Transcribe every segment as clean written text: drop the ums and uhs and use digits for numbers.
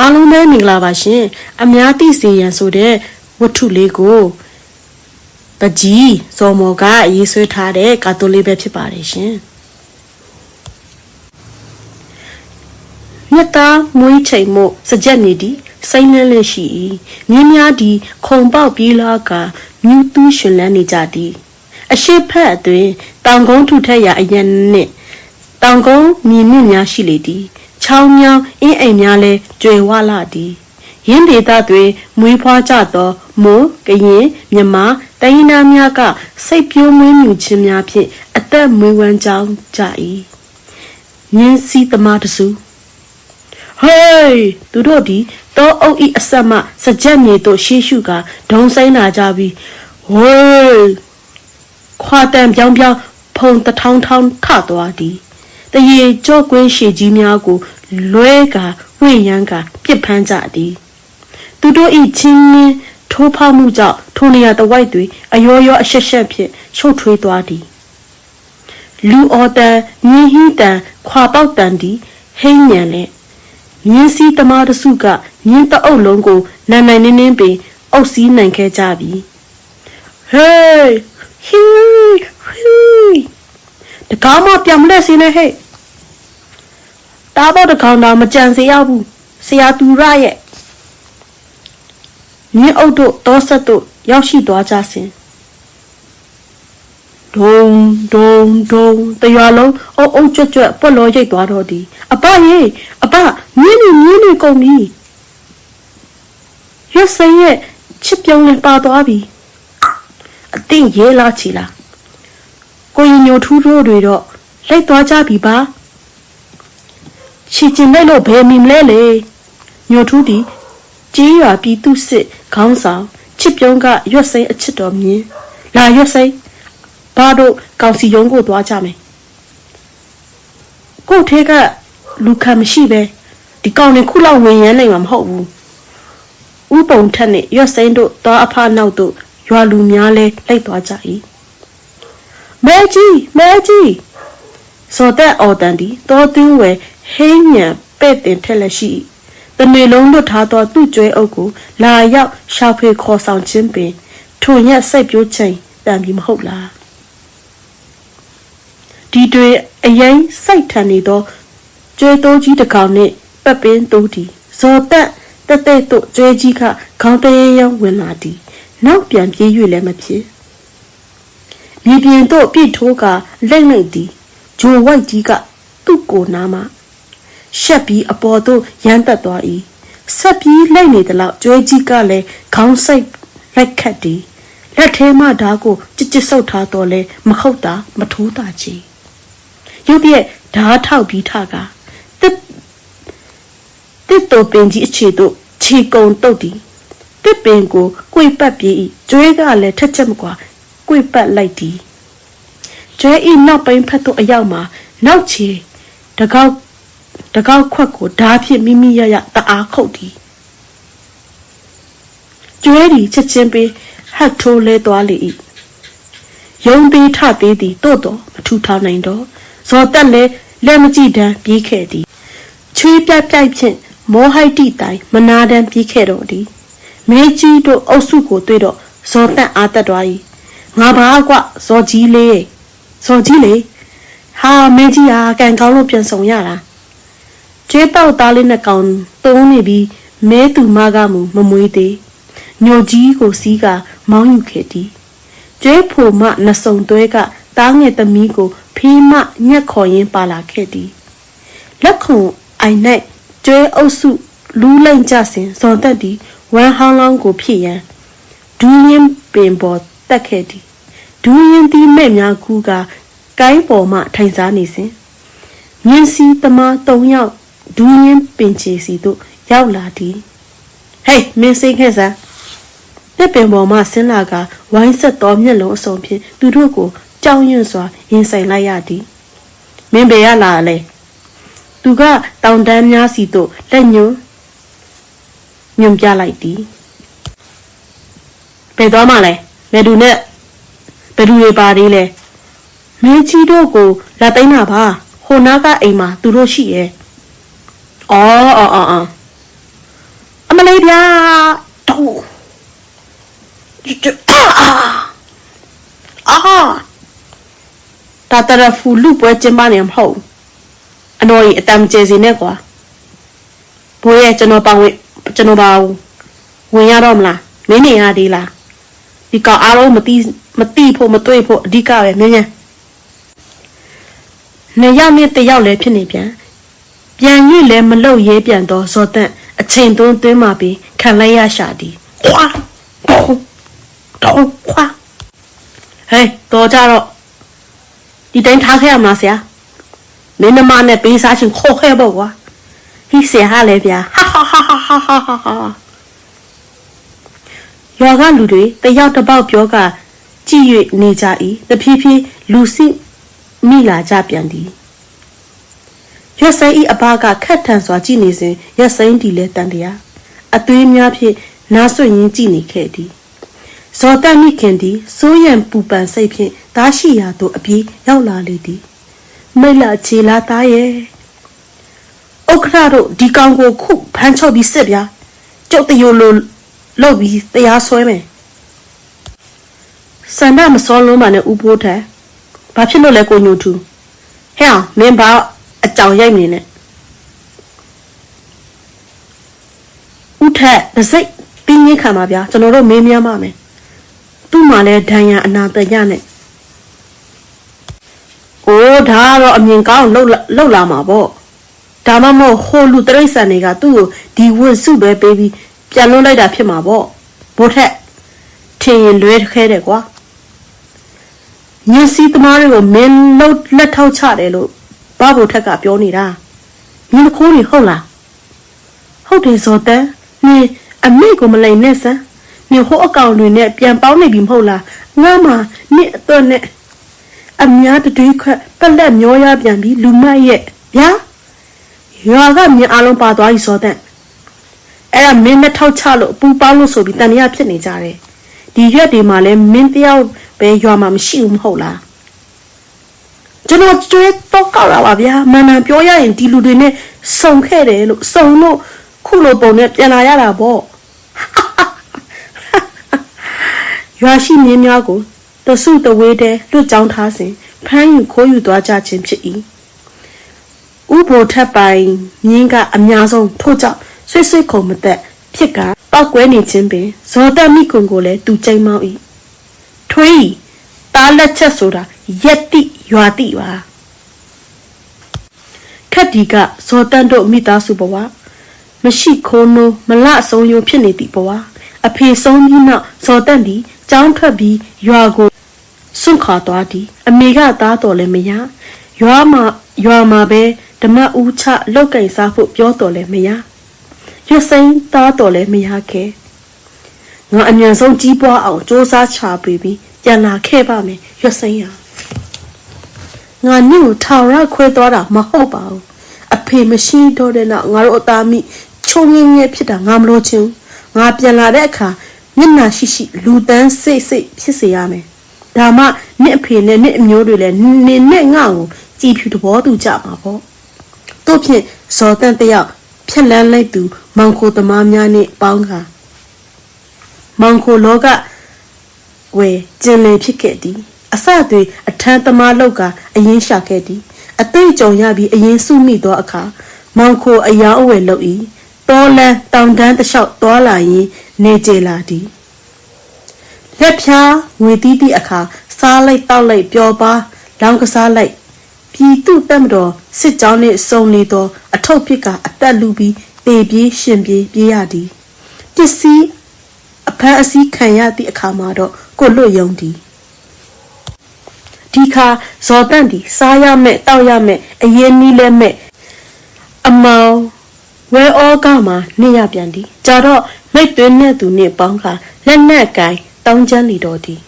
အားလုံးပဲမင်္ဂလာပါရှင်အများသိစေရန်ဆိုတဲ့ဝတ္ထုလေးကိုပကြီးဇော်မော်ကရေးဆွဲထားတဲ့ကာတိုလေးပဲဖြစ်ပါတယ်ရှင်မြတ်သားမွေးချိန်မို့စကြက်နေသည်စိတ်နှင်းလေးရှိ၏မြင်းများသည်ခုံပေါက်ပြေးလာကမြူးတူးရှင်လန်းနေကြသည်အရှိဖက်အတွင်တောင်ကုန်းထုထက်ရာအရန်နှင့်တောင်ကုန်းမြင်းမြင့်များရှိလေသည်ချောင်းမြောင်းအင်းအိမ်များလည်းကျွယ်ဝလာသည်ရင်းဒေသတွင်မွေးဖွားကြသောမိုးကရင်မြမတိုင်းနာများကစိတ်ပြိုးမွေးမြူခြင်းများဖြင့်အသက်မွေးဝမ်းကြောင်းကြ၏မြင်းစီသမားတစုဟေးသူတို့ဒီတောအုပ်ဤအဆက်မှစကြက်မြေတို့ရှေးရှုကဒုံဆိုင်လာကြပြီးဟေးခွာတန်ပြောင်းပြောင်းဖုံတထောင်းထောင်းထသွားသည်တရေကြော့ကွင်းရှည်ကြီးများကိုလွဲကဝင့်ရန်ကပြစ်ဖမ်းကြသည်သူတို့ဤချင်းနှင်းထိုးဖောက်မှုကြောင့်ထိုနေရာတဝိုက်တွင်အယောယောအရှက်ရှက်ဖြင့်ရှုပ်ထွေးသွားသည်လူအော်တန်မြင်းဟင်းတန်ခွာပေါက်တန်သည်ဟိမ့်ညံလေမြင်းစီသမားတစုကမြင်းတအုပ်လုံးကိုနိုင်နိုင်နှင်းနှင်းပင်အုပ်စီးနိုင်ခဲ့ကြပြီဟေးဟီးဟီးတကားမပြန်မလဲစင်းနဲ့ဟဲ့တားတော့တကောင်တော့မကြံစေရဘူးဆရာသူရရဲ့မြင်းအုပ်တို့တောဆက်တို့ရောက်ရှိသွားကြစဉ်ဒုံဒုံဒုံတရွာလုံးအုပ်ကြွကြွပွက်လောရိတ်သွားတော့သည်အပရေအပမြင်းနေကုန်ပြီရွှေရဲ့ချစ်ပြုံးနဲ့ပါသွားပြီအတင်းရဲလာချီလာကိုရင်ညိုထူးတို့တွေတော့လိုက်သွားကြပြီပါချီကျင်လိုက်လို့ဘယ်မီမလဲလေညိုထူးဒီကြီးရွာပြည်သူစစ်ခေါင်းဆောင်ချစ်ပြုံးကရွှေအချစ်တော်မြင်လာရွှေဘာတို့ကောင်စီရုံးကိုသွားကြမယ်ကိုထဲကလူခံမရှိပဲဒီကောင်နေခုလောက်ဝင်ရမ်းနိုင်မှာမဟုတ်ဘူးဥပုံထက်နဲ့ရွှေတို့သွားအဖနောက်တို့ရွာလူများလဲလိုက်သွားကြ၏မဲကြီးစောတဲ့အော်တန်ဒီတောသွင်းဝဲဟိညံပဲ့တင်ထက်လက်ရှိတနေလုံးလွတ်ထားသောသူ့ကျွဲအုပ်ကိုလာရောက်ရှာဖွေခေါ်ဆောင်ခြင်းပင်ထိုရက်စိတ်ပြိုးချိန်တန်ပြီးမဟုတ်လားဒီတွေအရင်စိတ်ထန်နေသောကျွဲတိုးကြီးတစ်ကောင်နှင့်ပတ်ပင်းတိုးသည်ဇော်တက်တဲ့တို့ကျွဲကြီးကခေါင်းတရရဝင်လာသည်နောက်ပြန်ပြေး၍လည်းမဖြစ်မြေပြင်တို့ပြစ်ထိုးကလက်နှိပ်သည်ဂျိုဝိုက်ကြီးကသူ့ကိုနားမှရှက်ပြီးအပေါ်သို့ရမ်းတက်သွား၏ဆက်ပြီးလိုက်နေသလောက်ကျွဲကြီးကလည်းခေါင်းစိတ်လိုက်ခတ်သည်လက်ထဲမှဓာတ်ကိုကြစ်ဆုပ်ထားတော့လဲမဟုတ်တာမထိုးတာချီရုပ်ပြက်ဓာတ်ထောက်ပြီးထကတစ်တော်ပင်ကြီးအခြေတို့ခြေကုံတုတ်သည်တစ်ပင်ကိုကွေပတ်ပြေး၏ကျွဲကလည်းထက်ချက်မကွာကွေပတ်လိုက်သည်ကျွဲဤနောက်ပိုင်းဖက်သို့အရောက်မှာနောက်ချေတကောက်ခွက်ကိုဓာဖြင့်မိမိရတအားခုတ်သည်ကျွဲသည်ချက်ချင်းပေးဟတ်ထိုးလဲသွားလေ၏ယုံသေးထသေးသည်တို့တော့မထူထောင်နိုင်တော့ဇော်တက်လဲလက်မကြည့်တန်းပြေးခဲ့သည်ချွေးပြိုက်ဖြင့်မောဟိုက်တိတိုင်မနာတန်းပြေးခဲ့တော့သည်မဲကြီးတို့အုပ်စုကိုတွေ့တော့ဇော်တက်အားတက်သွား၏ငါဘာကွဇော်ကြီးလေဟာမဲကြီးဟာကန်ကောင်းလို့ပြန်ဆောင်ရတာကျွေးပေါက်သားလေးနဲ့ကောင်တုံးနေပြီးမဲသူမကမူမမွေးသေးညိုကြီးကိုစီးကမောင်းယူခဲ့သည်ကျွေးဖို့မနှစုံသွဲကတားငယ်သမီးကိုဖေးမညက်ခေါ်ရင်းပါလာခဲ့သည်လက်ခုံအိုင်၌ကျွေးအုပ်စုလူးလိမ့်ကြစဉ်ဇော်သက်သည်ဝမ်းဟောင်းလောင်းကိုဖြစ်ရန်ဒူးရင်ပင်ပေါ်တက်ခဲ့သည်ဒူးရင်သည်မဲ့များကူကကိုင်းပေါ်မှထိုင်စားနေစဉ်မြင်းစီသမား3ယောက်ဒူးရင်ပင်ချီစီတို့ရောက်လာသည်ဟေးမင်းစိတ်ခဲ့စမ်းတစ်ပင်ပေါ်မှဆင်းလာကဝိုင်းဆက်သောမျက်လုံးအစုံဖြင့်သူတို့ကိုကြောက်ရွံ့စွာရင်ဆိုင်လိုက်ရသည်မင်းဘယ်ရလာလဲသူကတောင်တန်းများစီတို့လက်ညွန်ပြလိုက်သည်ဘယ်သွားမှလဲဘယ်သူနဲ့ဘယ်သူတွေပါသေးလဲမင်းကြီးတို့ကိုလာသိမ်းတာပါဟိုနာကအိမ်မှာသူတို့ရှိရဲ့အော် တာတရဖူလူပွဲကျင်းပနေမဟုတ်အနော်ကြီးအတမ်းကျဲစီနဲ့ကွာဘိုးရဲ့ကျွန်တော်ပါဝင်ရတော့မလားမင်းနေရသေးလားဒီကောင်အားလုံးမတိဖို့မတွေ့ဖို့အဓိကပဲမြင်နေရောက်နဲ့တယောက်လည်းဖြစ်နေပြန်ရွေ့လည်းမလုတ်ရဲပြန်တော့ဇော်တန့်အချိန်သွင်းမှပြီးခံလိုက်ရရှာသည်ခွာတော့ခွာဟေးတော့ကြတော့ဒီတိုင်းထားခဲ့ရမလားဆရာမင်းမနဲ့ပေးစားချင်းခေါ်ခဲ့ပေါ့ကွာဟိဆရာလည်းဗျာဟာယောဂလူတွေတယောက်တစ်ပေါက်ပြောကကြည့်၍နေကြ၏တဖြည်းဖြည်းလူစိမိလာကြပြန်သည်ရက်စိန်ဤအဘကခက်ထန်စွာကြည့်နေစဉ်ရက်စိန်ဒီလဲတန်တရားအသွေးများဖြင့်နားဆွင့်ရင်းကြည့်နေခဲ့သည်ဇော်တန်မိခင်သည်စိုးရံပူပန်စိတ်ဖြင့်သားရှိရာသို့အပြေးရောက်လာလေသည်မိတ်လာချေလာသားရဲ့ဥက္ခရတို့ဒီကောင်ကိုခုဖမ်းချုပ်ပြီးစစ်ဗျာကျုပ်တရိုလိုလုပ်ပြီးတရားဆွဲမယ်စန္ဒမစောလုံးပါနဲ့ဥပိုးထက်ဘာဖြစ်လို့လဲကိုညိုထူဟဲ့အောင်မင်းဘာအကြောင်ရိုက်နေနဲ့ဥထက်ဒစိတ်ပြင်းရင်ခံပါဗျာကျွန်တော်တို့မင်းများပါမယ်သူ့မှာလဲဒဏ်ရာအနာတရနဲ့အိုးဒါကတော့အမြင်ကောင်းလှုပ်လာမှာပေါ့ဒါမှမဟုတ်ဟိုလူတရိတ်ဆန်တွေကသူ့ကိုဒီဝတ်စုပဲပေးပြီးပြန်လွှတ်လိုက်တာဖြစ်မှာပေါ့ဘိုးထက်ထင်ရင်လွဲခဲတယ်ကွာညစီသမားတွေကိုမင်းလက်ထောက်ချတယ်လို့ဘာဘိုးထက်ကပြောနေတာမင်းခိုးနေဟုတ်လားဟုတ်တယ်ဇော်တန်းနင်အမေကိုမလိမ်နဲ့စမ်းနင်ဟိုအကောင်တွေနဲ့ပြန်ပေါင်းနေပြီမဟုတ်လားငါမှနင်အတွက်နဲ့အများတတွေးခွက်ပလက်မျောရပြန်ပြီလူမရဲ့ဗျာရွာကမြင်အားလုံးပါသွားပြီဇော်တန်းအဲ့ဒါမင်းနဲ့ထောက်ချလို့ပူပေါင်းလို့ဆိုပြီးတန်ရဖြစ်နေကြတယ်ဒီရွက်တွေမှာလည်းမင်းတယောက်ပဲရွာမှာမရှိဘူးမဟုတ်လားကျွန်တော်ကျွေးတော့ကောက်လာပါဗျာမန်ပြောရရင်ဒီလူတွေနဲ့စုံခဲ့တယ်လို့စုံလို့ခုလိုပုံနဲ့ပြန်လာရတာပေါ့ရွာရှိမြင်းများကိုတဆုတဝေးတဲ့လွတ်ကြောင်းထားစဉ်ဖမ်းယူခိုးယူသွားကြခြင်းဖြစ်၏ဥပိုလ်ထက်ပိုင်မြင်းကအများဆုံးထို့ကြောင့်ဆွေခုံမသက်ဖြစ်ကပောက်ကွဲနေခြင်းပင်ဇော်တမိကွန်ကိုလည်းသူကြိမ်မောင်း၏ထွေးတားလက်ချက်ဆိုတာရက်တိရွာတိပါခက်ဒီကဇော်တန်တို့မိသားစုဘဝမရှိခိုးနိုးမလအဆုံးယုံဖြစ်နေသည့်ဘဝအဖေဆုံးပြီးနောက်ဇော်တန်သည်ကြောင်းထွက်ပြီးရွာကိုစွန့်ခါသွားသည်အမေကသားတော်လည်းမရရွာမှာပဲဓမ္မဦးချလောက်ကင်စားဖို့ပြောတော်လည်းမရရွှစိန်သားတော်လည်းမရခဲ့ငါအမြန်ဆုံးကြီးပွားအောင်စ조사ချပေးပြီးပြန်လာခဲ့ပါမယ်ရွှစိန်ရငါနင့်ကိုထောင်ရခွဲသွားတာမဟုတ်ပါဘူးအဖေမရှိတော့တဲ့နောက်ငါတို့အသားမိချုံငင်းငယ်ဖြစ်တာငါမလို့ချင်းငါပြန်လာတဲ့အခါမျက်နှာရှိလူတန်းစိတ်ဖြစ်စေရမယ်ဒါမှနင့်အဖေနဲ့နင့်အမျိုးတွေလည်းနင်နဲ့ငါ့ကိုကြည်ဖြူသဘောတူကြမှာပေါ့တို့ဖြင့်ဇော်တန်တယောက်ဖြက်လန်းလိုက်သူမောင်ခိုသမားများနဲ့ပေါင်းခါမောင်ခိုလောကဝဲကျင်လည်ဖြစ်ခဲ့သည်အစတွေအထမ်းသမားလောက်ကအရင်ရှာခဲ့သည်အသိကြုံရပြီးအရင်စုမိသောအခါမောင်ခိုအယောင်အဝယ်လုပ်၏တောလန်းတောင်တန်းတစ်လျှောက်သွားလာရင်နေကြလာသည်လက်ဖြားငွေတီးသည့်အခါစားလိုက်တောက်လိုက်ပျော်ပါလောင်းကစားလိုက်ပြည်သူတက်မတော်စစ်ကြောင်းနှင့်စုံနေသောအထုပ်ဖြစ်ကအသက်လူပြီးတေပြေးရှင်ပြေးပြေးရသည်ပစ္စည်းအဖမ်းအဆီးခံရသည့်အခါမှာတော့ကိုလွတ်ယုံသည်ဒီခါဇော်တန့်သည်စားရမဲ့တောက်ရမဲ့အရင်နီးလဲမဲ့အမောင်ဝဲဩကမှာနေရပြန်သည်ကြတော့မိတ်သွင်းတဲ့သူနှင့်ပေါင်းခါလက်နက်ကင်တောင်းချမ်းလီတော်သည်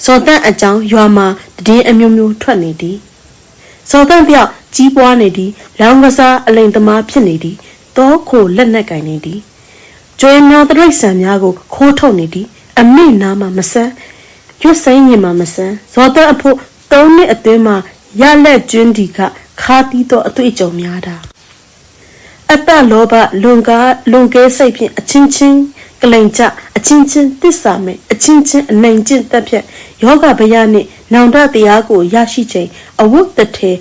ဇော်တန့်အကြောင်းရွာမှာတည်အမျိုးမျိုးထွက်နေသည်ဇော်တန့်ပြောက်ကြီးပွားနေသည်လောင်းကစားအလိန်သမားဖြစ်နေသည်တောခိုလက်နက်ကင်နေသည်ကျွေးများတရိတ်ဆန်များကိုခိုးထုတ်နေသည်အမိနာမှာမဆန်းရွတ်ဆိုင်ရင်မှာမဆန်းဇော်တန့်အဖို့3နှစ်အတွင်းမှာရလက်ကျွန်းဒီကခါတီးသောအတွေ့အကြုံများတာအတ္တလောဘလွန်ကဲစိတ်ဖြင့်အချင်းချင်း ကလိန်ကြအချင်းချင်းသစ္စာမဲ့အချင်းချင်းအနိုင်ကျင့်တက်ဖြတ်ယောဂဗျာနှင့်နောင်တတရားကိုရရှိချိန်အဝတ်တထဲ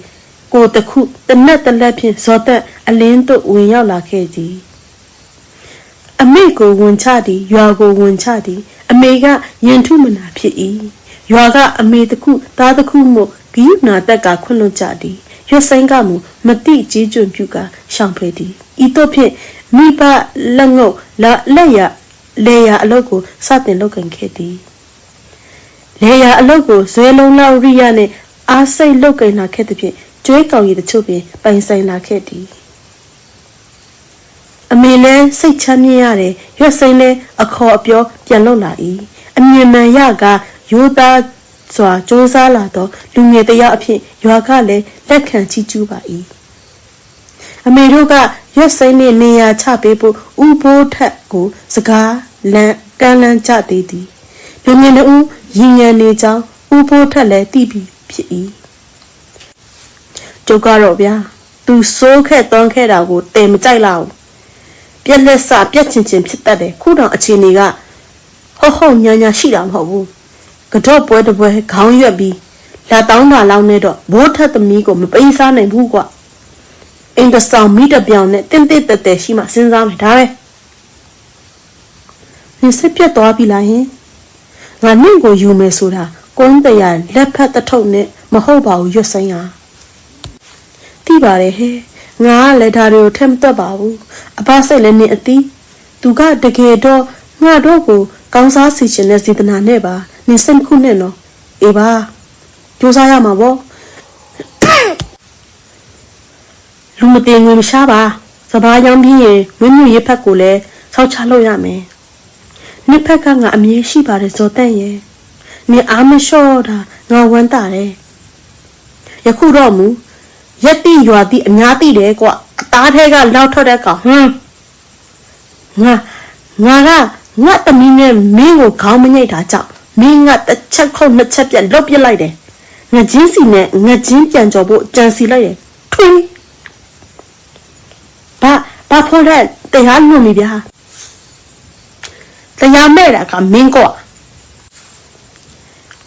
ကိုတခုတနက်တလက်ဖြင့်ဇော်သက်အလင်းသို့ဝင်ရောက်လာခဲ့သည်အမေကိုဝန်ချသည်ရွာကိုဝန်ချသည်အမေကရင်ထုမနာဖြစ်၏ရွာကအမေတခုသားတခုမို့ဂိယူနာတက်ကခွင့်လွှတ်ကြသည်ရွတ်ဆိုင်ကမူမတိကြီးကျွံပြုကရှောင်ဖဲသည်ဤသို့ဖြင့်မိဘလက်ငုပ်လက်ရလေယာအလုပ်ကိုစတင်လုပ်ကင်ခဲ့သည်လေယာအလုပ်ကိုဇွဲလုံးလောက်ရိယနှင့်အားစိတ်လုပ်ကင်လာခဲ့သည်ဖြင့်ကျွေးကောင်ရည်တချို့ပင်ပိုင်ဆိုင်လာခဲ့သည်အမေလည်းစိတ်ချမ်းမြေ့ရတယ်ရွတ်ဆိုင်လည်းအခေါ်အပြောပြန်လုပ်လာ၏အမြင်မှန်ရကရိုးသားစွာစ조사လာသောလူငယ်တယောက်အဖြစ်ရွာကလည်းလက်ခံချီးကျူးပါ၏အမေတို့ကရွတ်ဆိုင်နှင့်နေရာချပေးဖို့ဥပိုးထက်ကိုစကားလန့်ကမ်းလန်းကြသေးသည်လူငယ်တို့ရင်ငယ်နေကြောင်းဥပိုးထက်လည်းသိပြီးဖြစ်၏ကျုပ်ကတော့ဗျာသူစိုးခဲ့သွန်းခဲ့တာကိုတည်မကြိုက်လောက်ပြက်လက်စပြက်ချင်ဖြစ်တတ်တယ်ခုတော့အခြေအနေကဟုတ်ညာရှိတာမဟုတ်ဘူးကတော့ပွဲတပွဲခေါင်းရွက်ပြီးလာတောင်းတာလောက်နဲ့တော့ဘိုးထက်သမီးကိုမပိန်းစားနိုင်ဘူးကွာအင်တဆောင်မိတပြောင်နဲ့တင်းတက်တဲရှိမှစဉ်းစားမယ်ဒါပဲနင်စစ်ပြတ်သွားပြီလားဟင်ငါနင့်ကိုယူမယ်ဆိုတာကုန်းတရားလက်ဖက်တထုပ်နဲ့မဟုတ်ပါဘူးရွတ်ဆိုင်ဟာသိပါတယ်ဟဲ့ငါကလည်းဒါတွေကိုထက်မတွက်ပါဘူးအဘစိတ်လည်းနင်အသီးသူကတကယ်တော့ငါတို့ကိုကောင်းစားစီချင်တဲ့စေတနာနဲ့ပါနင်စိတ်ခုနဲ့နော်အေးပါကြိုးစားရမှာပေါ့လူမတင်ငွေမရှားပါစဘာရောင်းပြီးရင်ဝင်းမြူရေးဖက်ကိုလည်းဆောက်ချလို့ရမယ်နှစ်ဖက်ကငါအမြဲရှိပါတယ်ဇော်တန့်ရဲ့နင်အားမလျှော့တာငါဝမ်းတာတယ်ယခုတော့မူရက်တိရွာတိအများတိတယ်ကွာအသားထဲကလောက်ထွက်တဲ့ကောင်ငါတမီးနဲ့မင်းကိုခေါင်းမငိတ်တာကြောင့်မင်းကတစ်ချက်ခုတ်နှစ်ချက်ပြက်လွတ်ပြစ်လိုက်တယ်ငါချင်းစီနဲ့ငါချင်းပြန်ကြော်ဖို့ကြံစီလိုက်တယ်ထွေးဘာဖော်တဲ့တရားလွန်ပြီဗျာတရားမဲ့တာကမင်းကော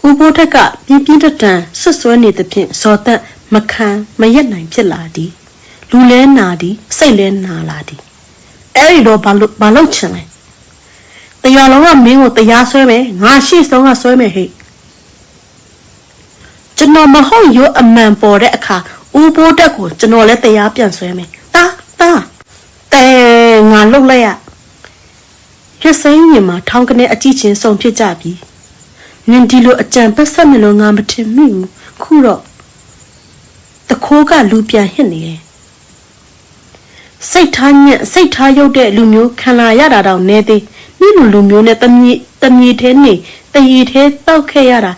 ဥပိုးထက်ကပြင်းတန်ဆွဆွဲနေသဖြင့်ဇော်သက်မခံမရက်နိုင်ဖြစ်လာသည်လူလဲနာသည်စိတ်လဲနာလာသည်အဲ့ဒီတော့ဘာလို့ချင်လဲတရားလုံးကမင်းကိုတရားဆွဲမယ်ငါရှိဆုံးကဆွဲမယ်ဟဲ့ကျွန်တော်မဟုတ်ရိုးအမှန်ပေါ်တဲ့အခါဥပိုးတက်ကိုကျွန်တော်လည်းတရားပြန်ဆွဲမယ်တာငါလှုပ်လိုက်ရရစိမ်းရင်မှာထောင်းကနေအကြည့်ချင်းစုံဖြစ်ကြပြီနင်ဒီလိုအကြံပတ်ဆက်မလို့ငါမထင်မိဘူးခုတော့တခိုးကလူပြန်ဟစ်နေတယ်စိတ်ထားရုပ်တဲ့လူမျိုးခံလာရတာတော့နဲသေးမိလူမျိုးနဲ့တမီသေးနေတရီသေးတောက်ခဲ့ရတာ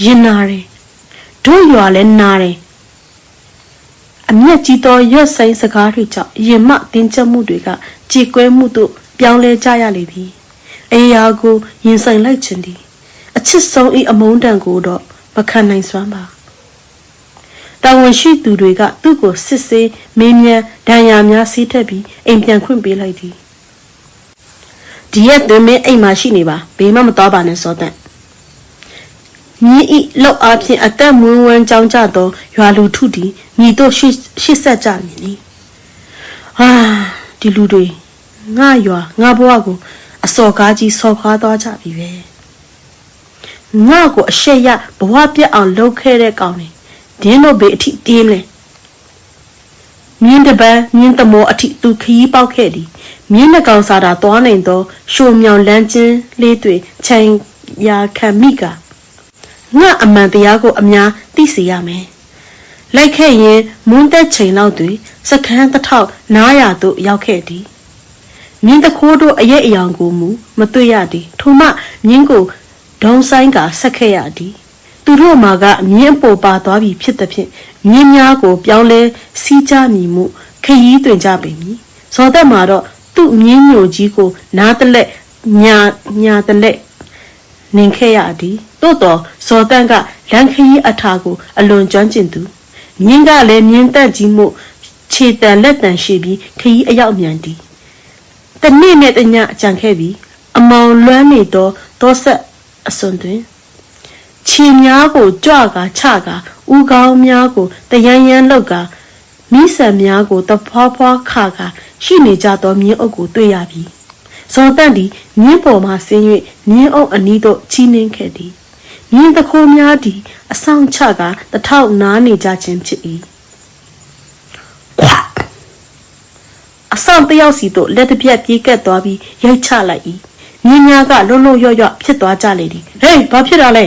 ရင်နာတယ်တို့ရွာလဲနာတယ်အမျက်ကြီးသောရွတ်ဆိုင်စကားတွေကြောင့်ရင်မတင်းကျပ်မှုတွေကကြေကွဲမှုတို့ပြောင်းလဲကြရလေပြီအေးရာကိုရင်ဆိုင်လိုက်ခြင်းသည်အချစ်ဆုံးဤအမုန်းတန်ကိုတော့မခံနိုင်စွမ်းပါတာဝန်ရှိသူတွေကသူ့ကိုစစ်ဆေးမင်းမြန်ဒဏ်ရာများစီးထက်ပြီးအိမ်ပြန်ခွင့်ပေးလိုက်သည်ဒီရက်တွင်မင်းအိမ်မှာရှိနေပါဘေးမှမသွားပါနဲ့စောတန့်မြည်ဤလောက်အဖြစ်အသက်မွေးဝမ်းကြောင်းကြသောရွာလူထုသည်မြည်တို့ရှစ်ဆက်ကြမည်နီဟာဒီလူတွေငါရွာငါဘဝကိုအစော်ကားကြီးဆော်ခွာသွားကြပြီပဲငါကိုအရှက်ရဘဝပြတ်အောင်လုပ်ခဲ့တဲ့ကောင်တွေဒင်းတို့ဘေးအထိတေးလဲမြင်းတပန်းမြင်းတမောအထိသူခရီးပေါက်ခဲ့သည်မြင်းနှကောင်စားတာသွားနိုင်သောရှိုမြောင်လန်းချင်းလေးတွေခြံရာခံမိကငါအမှန်တရားကိုအများသိစေရမယ်လိုက်ခဲ့ရင်မွန်းသက်ချိန်လောက်တွင်စခန်းတစ်ထောက်နားရသို့ရောက်ခဲ့သည်မြင်းတခိုးတို့အရဲ့အယောင်ကိုမူမတွေ့ရသည်ထို့မှမြင်းကိုဒုံဆိုင်ကဆက်ခဲ့ရသည်သူတို့မှာကမြင်းပေါ်ပါသွားပြီဖြစ်သည်ဖြင့်မြင်းများကိုပြောင်းလဲစီးကြမည်မှုခရီးတွင်ကြပေမည်ဇော်သက်မှာတော့သူ့မြင်းညိုကြီးကိုနားတလက်ညာတလက်နင်ခဲ့ရသည်တို့တော့ဇော်တန့်ကလန်ခရီးအထာကိုအလွန်ကျွမ်းကျင်သူမြင်းကလည်းမြင်းတက်ကြီးမှုခြေတန်လက်တန်ရှိပြီးခရီးအရောက်မြန်သည်တနေ့နဲ့တညအကြံခဲ့ပြီးအ မောင်လွမ်းနေသောတောဆက်အစွန်တွင်ခြေများကိုကြွကချကဥကောင်းများကိုတရန်ရန်လောက်ကမိဆန်များကိုတဖွားဖွားခကရှိနေကြသောမြင်းအုပ်ကိုတွေ့ရပြီဇော်တန့်သည်မြင်းပေါ်မှဆင်း၍မြင်းအုပ်အနီးသို့ချီးနှင်းခဲ့သည်မြင်းတခိုးများသည်အဆောင်ချကတထောက်နားနေကြခြင်းဖြစ်၏အဆောင်တယောက်စီသို့လက်တစ်ပြက်ပြေးကပ်သွားပြီးရိုက်ချလိုက်၏မြင်းများကလုံးလုံးရွရွဖြစ်သွားကြလေသည်ဟေးဘာဖြစ်တာလဲ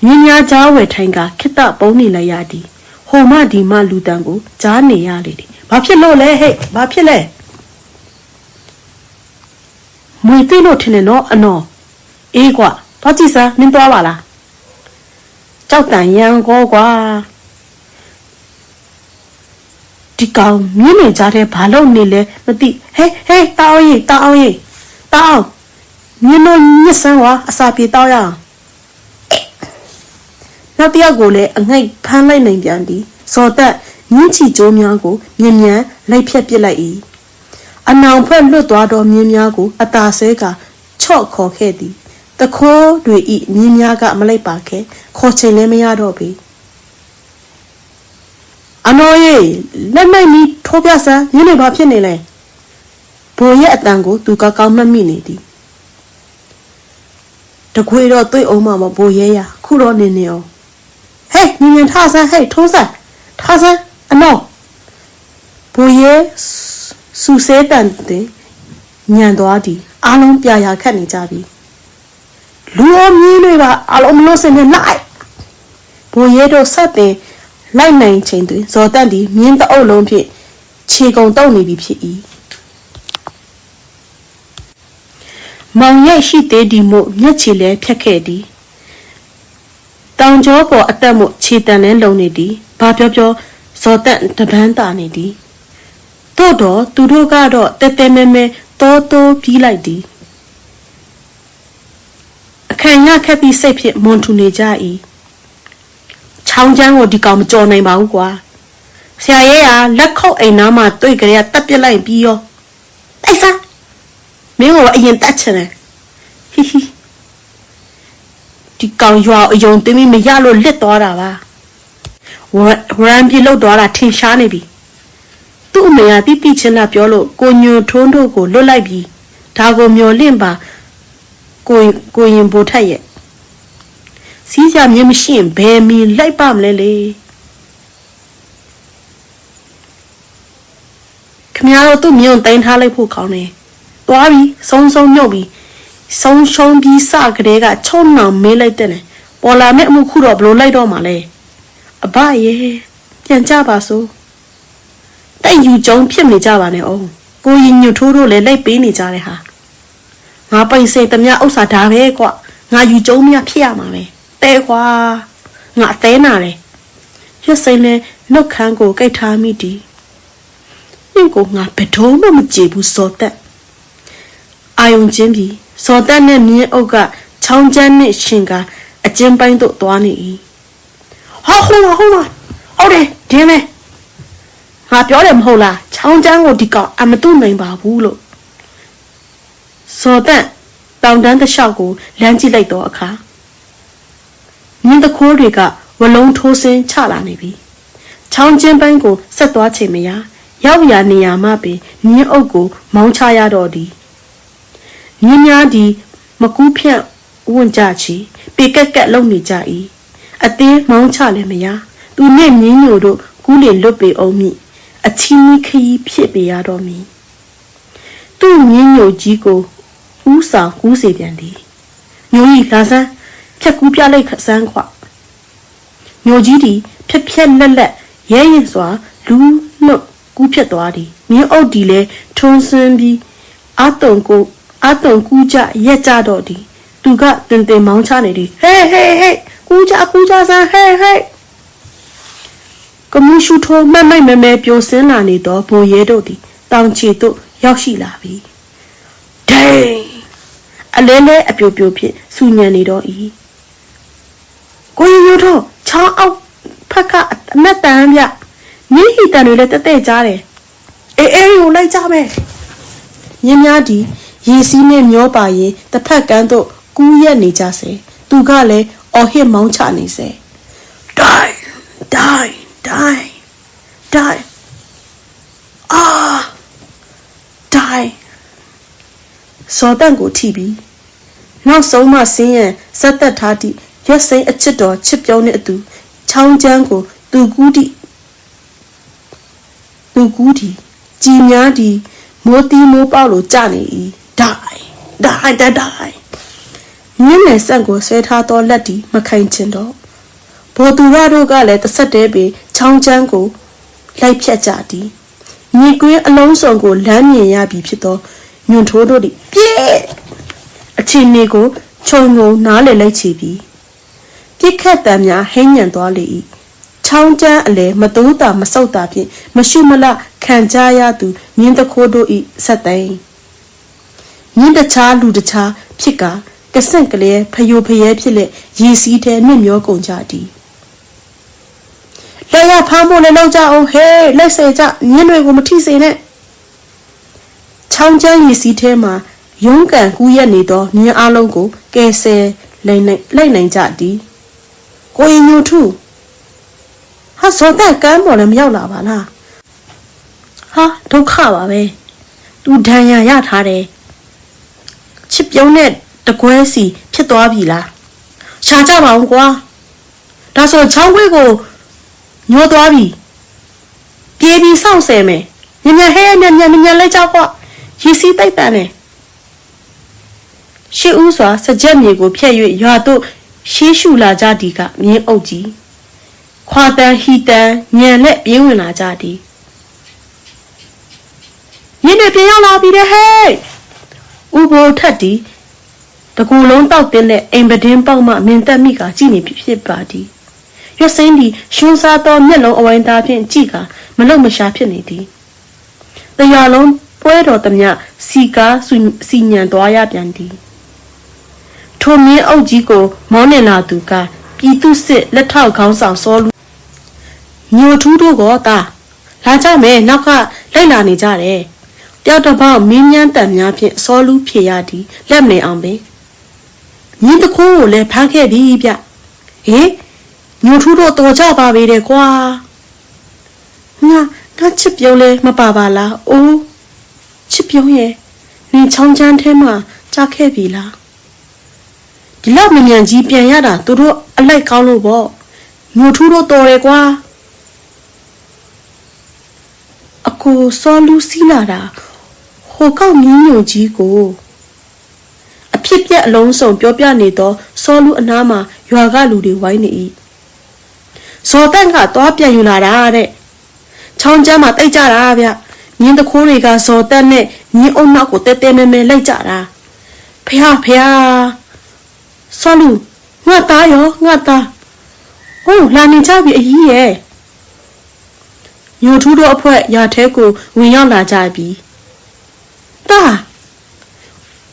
မြင်းများကြားဝယ်ထိုင်ကခိတ္တပုံနေလိုက်ရသည်ဟိုမဒီမလူတန်ကိုကြားနေရလေသည်ဘာဖြစ်လို့လဲဟဲ့ဘာဖြစ်လဲမွေသိလို့ထင်တယ်နော်အနော်အေးကွာတော့ကြည့်စမ်းမင်းသွားပါလားကြောက်တန်ရန်ကောကွာဒီကောင်မြင်းနေကြတဲ့ဘာလို့နေလဲမသိဟေးတောင်းရေးတောင်းမြင်းတို့ညစ်စမ်းဝါအစာပြေတောင်းရအောင်နောက်တယောက်ကိုလည်းအငိတ်ဖမ်းလိုက်နိုင်ပြန်သည်စော်သက်မြင်းချီကျိုးများကိုမြင်မြန်လိုက်ဖြတ်ပစ်လိုက်၏အနောင်ဖွဲ့လွတ်သွားသောမြင်းများကိုအသာဆဲကချော့ခေါ်ခဲ့သည်တခိုးတွေဤမြင်းများကမလိုက်ပါခဲ့ခေါ်ချိန်လည်းမရတော့ပေအနော်ရေလက်နိုင်မီထိုးပြဆန်းမြင်းတွေဘာဖြစ်နေလဲဘိုးရဲ့အတန်ကိုသူကောင်းမှတ်မိနေသည်တခွေတော့တွေ့အောင်မှာမဘိုးရဲရခုတော့နေနေအောင်ဟေးမြင်ထားစမ်းဟေးထိုးစမ်းထားစမ်းအနော်ဘိုးရဲစူဆဲတန်တဲ့ညံသွားသည်အားလုံးပြရာခတ်နေကြပြီလူအမြင်းတွေပါအားလုံးမလို့စနေလိုက်ဘိုးရဲတို့ဆက်တင်လိုက်နိုင်ချိန်တွင်ဇော်တန့်သည်မြင်းတအုပ်လုံးဖြင့်ခြေကုံတုပ်နေပြီဖြစ်၏မောင်ရိပ်ရှိသေးသည်မို့မျက်ခြေလဲဖြတ်ခဲ့သည်တောင်ကျောပေါ်အတက်မို့ခြေတန်လဲလုံနေသည်ဘာပြောဇော်တန့်တပန်းတာနေသည်တို့တော့သူတို့ကတော့တဲတဲမဲမဲတိုးပြီးလိုက်သည်အခန့်ရခက်သည့်စိတ်ဖြင့်မွန်ထူနေကြ၏ချောင်းချမ်းကိုဒီကောင်မကြော်နိုင်ပါဘူးကွာဆရာရဲကလက်ခုပ်အိမ်နားမှာတွေ့ကြရတက်ပြစ်လိုက်ပြီးရောတိုက်စားမင်းကအရင်တက်ချင်တယ်ဟီဒီကောင်ရွာအယုံသိမိမရလို့လစ်သွားတာပါဝရန်ပြေလောက်သွားတာထင်ရှားနေပြီသူ့အမေကတိချင်းလာပြောလို့ကိုညိုထုံးတို့ကိုလွတ်လိုက်ပြီးဒါကိုမျောလင့်ပါကိုရင်ဘိုးထက်ရဲ့စီးစရာမြင်မရှိရင်ဘယ်မီလိုက်ပါမလဲလေခမရတော့သူ့မြုံတိုင်းထားလိုက်ဖို့ကောင်းတယ်သွားပြီဆုံးညုတ်ပြီဆုံးရှုံးပြီးစကလေးကချုံနောင်မေးလိုက်တဲ့နဲ့ပေါ်လာမဲ့အမှုခုတော့ဘလို့လိုက်တော့မှလဲအဘရဲ့ပြန်ကြပါစို့တိုက်ယူကြုံဖြစ်နေကြပါနဲ့အောင်ကိုရင်ညွတ်ထိုးတို့လည်းလိုက်ပေးနေကြတဲ့ဟာငါပိန်စိတ်တမဥစ္စာဒါပဲကွငါယူကြုံမြဖြစ်ရမှာပဲတဲကွာငါအသေးနာတယ်ရွှေစိန်လဲနှုတ်ခမ်းကိုကြိတ်ထားမိသည်ညကိုငါဘယ်တော့မှမကြည့်ဘူးစောတက်အာယုံချင်းပြီးစောတက်နဲ့မြင်းအုပ်ကချောင်းချမ်းနဲ့ရှင်ကအကျဉ်းပိုင်းသို့သွားနေ၏ဟုတ်တယ်ဒီမဲငါပြောတယ်မဟုတ်လားချောင်းချမ်းကိုဒီကောင်အမတုနိုင်ပါဘူးလို့စောတက်တောင်တန်းတစ်လျှောက်ကိုလမ်းကြည့်လိုက်တော့အခါမြင်းတခိုးတွေကဝလုံးထိုးစင်းချလာနေပြီချောင်းချင်းပိုင်းကိုဆက်သွားချိန်မရရောက်ရနေရမှပင်မြင်းအုပ်ကိုမောင်းချရတော့သည်မြင်းများသည်မကူးဖြန့်ဝွင့်ကြချီပေကက်ကက်လုံနေကြ၏အသေးမောင်းချလည်းမရသူနှင့်မြင်းညိုတို့ကူးလေလွတ်ပေအောင်မိအချီးခရီးဖြစ်ပေရတော့မည်သူ့မြင်းညိုကြီးကိုဥဆောင်ကူးစေပြန်သည်ညိုကြီးလာစမ်းဖြက်ကူးပြလိုက်စမ်းခွညိုကြီးသည်ဖြက်လက်ရဲရင်စွာလူနှုတ်ကူးဖြတ်သွားသည်မြင်းအုပ်ဒီလဲထုံးစင်းပြီးအာတုံကူးကြရက်ကြတော့သည်သူကတင်မောင်းချနေသည်ဟေးကူးကြစမ်းဟေးကမှုရှုထိုးမဲပြိုစင်းလာနေတော့ဘိုးရဲတို့သည်တောင်ချီတို့ရောက်ရှိလာပြီဒိန်အလဲအပြိုဖြင့်စူညံနေတော့၏ကိုရင်ရိုးတော့ချောင်းအောက်ဖက်ကအနက်တန်းပြမြင်းဟီတန်တွေလည်းတဲကြားတယ်အေးကိုလိုက်ကြမယ်မြင်းများသည် ရေစီးနဲ့မျောပါရင်တစ်ဖက်ကန်းတို့ကူးရက်နေကြစေသူကလည်းအော်ဟစ်မောင်းချနေစေဒိုင်ဒိုင်ဒိုင်ဒိုင်အာဒိုင်စောတန်ကိုထိပြီးနောက်ဆုံးမှဆင်းရဲဇက်သက်ထားသည့်ရွက်စိမ်းအချစ်တော်ချစ်ပြုံးတဲ့အတူချောင်းချမ်းကိုသူကူးသည့်ကြည်များသည်မိုးတီးမိုးပေါက်လိုကျနေ၏ဒိုင်ဒိုင်ဒိုင်ဒိုင်မြင်းနယ်ဆန့်ကိုဆွဲထားသောလက်သည်မခိုင်ချင်တော့ဘော်သူရတို့ကလည်းတစ်ဆက်တည်းပင်ချောင်းချမ်းကိုလိုက်ဖြတ်ကြသည်မြေကွင်းအလုံးစုံကိုလမ်းမြင်ရပြီဖြစ်သောညွန့်ထိုးတို့သည်ပြေးအချိန်လေးကိုခြုံငုံနားလေလိုက်ချပြီးပြစ်ခတ်တံများဟိမ့်ညံသွားလေ၏ချောင်းချမ်းအလဲမတိုးတာမဆုတ်တာဖြင့်မရှုမလခံကြရသူမြင်းတခိုးတို့၏ဆက်သိမ်းမြင်းတခြားလူတခြားဖြစ်ကကဆင့်ကလေးဖယိုဖယဲဖြစ်လက်ရေစီးထဲနှင့်မျောကုန်ကြသည်လက်ရဖမ်းဖို့လည်းလောက်ကြအောင်ဟဲ့လက်စေကြမြင်းတွေကိုမထိစေနဲ့ချောင်းချမ်းရေစီးထဲမှာရုံးကန်ကူးရက်နေသောမြင်းအလုံးကိုကဲဆဲလိုက်နိုင်ကြသည်ကိုရင်ညူထုဟာစောတက်ကမ်းပေါ်လည်းမရောက်လာပါလားဟာဒုက္ခပါပဲသူဒဏ်ရာရထားတယ်ချစ်ပြုံးတဲ့တကွဲစီဖြစ်သွားပြီလားရှာကြပါဦးကွာဒါဆိုချောင်းခွေးကိုညှိုးသွားပြီပြေးပြီးစောင့်ဆယ်မယ်ညညဟဲ့ညလိုက်ကြကွာရေစီးတိုက်တန်နေရှေ့ဦးစွာစကြက်မြေကိုဖျက်၍ရွာတို့ရှေးရှုလာကြသည်ကမြင်းအုပ်ကြီးခွာတန်ဟီတန်ညံနဲ့ပြေးဝင်လာကြသည်မြင်းတွေပြေးရောက်လာပြီတဲ့ဟဲ့ဥဘိုးထက်သည်တကူလုံးတောက်တင်းတဲ့အိမ်ပဒင်းပေါက်မှမင်းတက်မိကကြည်နေဖြစ်ပါသည်ရွက်စိမ်းသည်ရှုံးစားသောမျက်လုံးအဝိုင်းသားဖြင့်ကြည်ကမလုံမရှာဖြစ်နေသည်တရားလုံးပွဲတော်သမျှစီကားစီညံသွားရပြန်သည်ထိုမြင်းအုပ်ကြီးကိုမောင်းနေလာသူကပြည်သူစစ်လက်ထောက်ခေါင်းဆောင်စောလူညိုထူးတို့ကလာကြမယ်နောက်ကလိုက်လာနေကြတယ်တယောက်တစ်ပေါက်မင်းမြန်းတန်များဖြင့်စောလူဖြေရသည်လက်မနေအောင်ပဲမြင်းတခိုးကိုလည်းဖမ်းခဲ့ပြီဗျဟေးညိုထူးတို့တော်ကြပါပေတယ်ကွာငါချစ်ပြုံးလဲမပါပါလားအိုးချစ်ပြုံးရဲ့နင်ချောင်းချမ်းထဲမှာကြားခဲ့ပြီလားဒီလောက်မြန်ကြီးပြန်ရတာသူတို့အလိုက်ကောင်းလို့ပေါ့ညိုထူးတို့တော်တယ်ကွာအကိုစောလူစီလာတာဟိုကောက်မြင်းညိုကြီးကိုအဖြစ်ပြက်အလုံးစုံပြောပြနေသောစောလူအနားမှာရွာကလူတွေဝိုင်းနေ၏စောတန့်ကသွားပြန်ယူလာတာတဲ့ချောင်းကျမ်းမှာတိတ်ကြတာဗျမြင်းတခိုးတွေကစောတန့်နဲ့မြင်းအုံနောက်ကိုတဲတဲမဲမဲလိုက်ကြတာဖះစောလူငါသားရောငါသားဟိုလာနေကြပြီအကြီးရဲ့ညိုထူးတို့အဖွဲရာထဲကိုဝင်ရောက်လာကြပြီတာ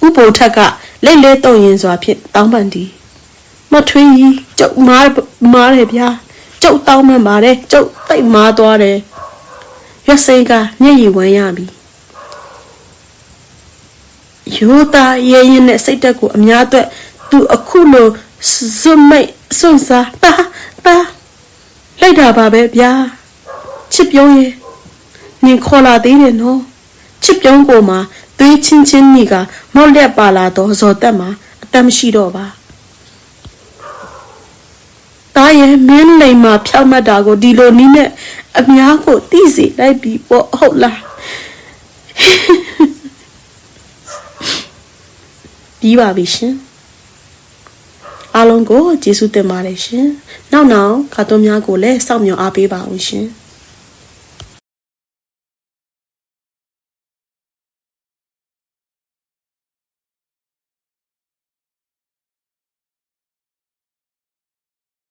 ဥပိုလ်ထက်ကလက်လဲတုံရင်စွာဖြင့်တောင်းပန်သည်မထွေးကြီးကျုပ်မားတယ်ဗျာကျုပ်တောင်းပန်ပါတယ်ကျုပ်တိတ်မားသွားတယ်ရွက်စိမ်းကမျက်ရည်ဝမ်းရပြီရိုးသားရဲရင်နဲ့စိတ်တက်ကိုအများအတွက်သူအခုလိုစွန့်မိတ်စွန့်စားတာလိုက်တာပါပဲဗျာချစ်ပြုံးရဲ့နင်ခေါ်လာသေးတယ်နော်ချစ်ပြုံးကိုမှသွေးချင်းမိကမော့လက်ပါလာတော့ဇော်တက်မှာအတမရှိတော့ပါတားရဲ့မင်းလိမ်မှာဖြောက်မှတ်တာကိုဒီလိုနီးနဲ့အများကိုသိစေလိုက်ပြီပေါ့ဟုတ်လားပြီးပါပြီရှင်အားလုံးကိုကျေးဇူးတင်ပါတယ်ရှင်နောက်ခါတော့များကိုလည်းစောင့်မျှော်အားပေးပါဦးရှင်